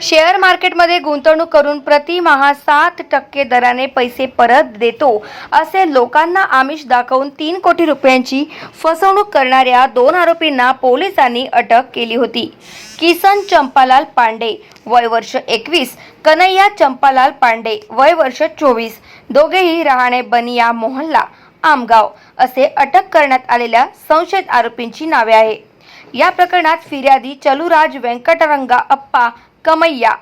Share मार्केटमध्ये गुंतवणूक करून प्रतिमाह 7% दराने पैसे परत देतो असे लोकांना आमिष दाखवून 3 कोटी रुपयांची फसवणूक करणाऱ्या 2 आरोपींना पोलिसांनी अटक केली होती। किसन चंपालाल पांडे वय वर्ष 21, कन्हैया चंपालाल पांडे वय वर्ष 24, दोघेही राहणे बनिया मोहल्ला आमगाव असे अटक करण्यात आलेल्या संशयित आरोपींची नावे आहे। या प्रकरणात फिर्यादी चलुराज वेंकटरंगा अप्पा कमैया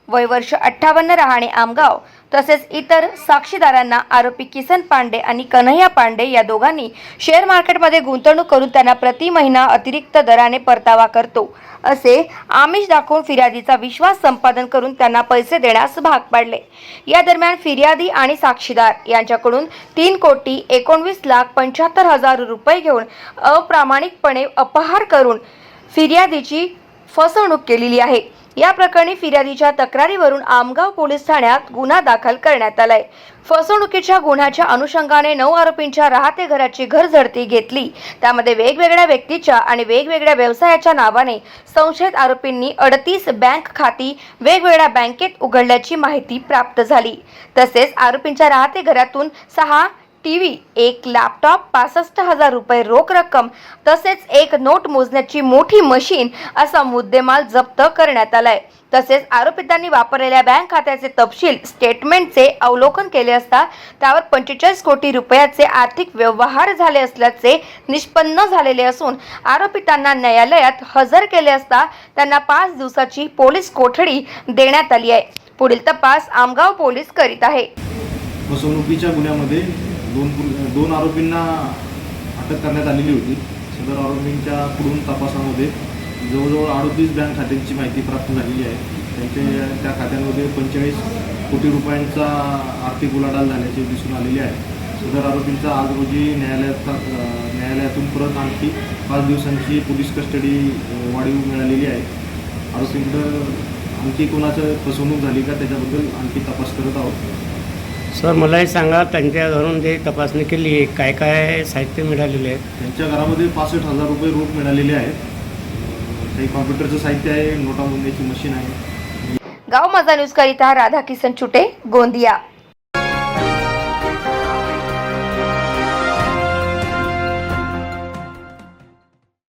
वय वर्ष 58 राहणे आमगाव तसेच इतर साक्षीदारांना आरोपी किसन पांडे आणि कन्हैया पांडे या दोघांनी शेअर मार्केटमध्ये गुंतवणूक करून त्यांना प्रति महिना अतिरिक्त दराने परतावा करतो असे आमिष दाखवून फिर्यादीचा विश्वास संपादन करून त्यांना पैसे देण्यास भाग पाडले। या दरम्यान फिर्यादी आणि साक्षीदार यांच्याकडून 3,19,75,000 रुपये घेऊन अप्रामाणिकपणे अपहार करून फिर्यादीची फसवणूक केलेली आहे। या प्रकरणी फिर्यादीच्या तक्रारीवरून आमगाव पोलीस ठाण्यात गुन्हा दाखल करण्यात आलाय। फसवणुकीच्या गुन्ह्याच्या अनुषंगाने 9 आरोपींच्या राहते घराची घरझडती घेतली। त्यामध्ये वेगवेगळ्या व्यक्तीच्या आणि वेगवेगळ्या व्यवसायाच्या नावाने संशयित आरोपींनी 38 बँक खाती वेगवेगळ्या बँकेत उघडल्याची माहिती प्राप्त झाली। तसेच आरोपींच्या राहते घरातून 6 टीव्ही, 1 लॅपटॉप, 65,000 रुपये रोख रक्कम तसेच 1 नोट मोजण्याची मोठी मशीन असा मुद्देमाल जप्त करण्यात आलाय। तसेच आरोपितांनी वापरलेल्या बँक खात्याचे तपशील स्टेटमेंटचे अवलोकन केले असता त्यावर 45 कोटी रुपयाचे आर्थिक व्यवहार झाले असल्याचे निष्पन्न झालेले असून आरोपितांना न्यायालयात हजर केले असता त्यांना 5 दिवसाची पोलीस कोठडी देण्यात आली आहे। पुढील तपास आमगाव पोलीस करीत आहे। फसवणुकीच्या गुन्ह्यामध्ये दोन आरोपींना अटक करण्यात आलेली होती। सदर आरोपींच्या पुढील तपासामध्ये जवळजवळ 38 बँक खात्यांची माहिती प्राप्त झालेली आहे। त्या खात्यांमध्ये 45 कोटी रुपयांचा आर्थिक उलाढाल झाल्याचे दिसून आलेले आहे। सदर आरोपींचा आज रोजी न्यायालयातून परत आणखी 5 दिवसांची पोलीस कस्टडी वाढीव मिळालेली आहे। आरोपींकडे आणखी कोणाचं फसवणूक झाली का त्याच्याबद्दल आणखी तपास करत आहोत। सर मला हे सांगा, त्यांच्या घरून जे तपासणी केली आहे काय काय साहित्य मिळालेले आहे? त्यांच्या घरामध्ये 65,000 रुपये रोख मिळालेले आहेत। काही कॉम्प्युटरचं साहित्य आहे, नोटा मोजण्याची मशीन आहे। गाव माझा न्यूज करिता राधा किसन चुटे, गोंदिया।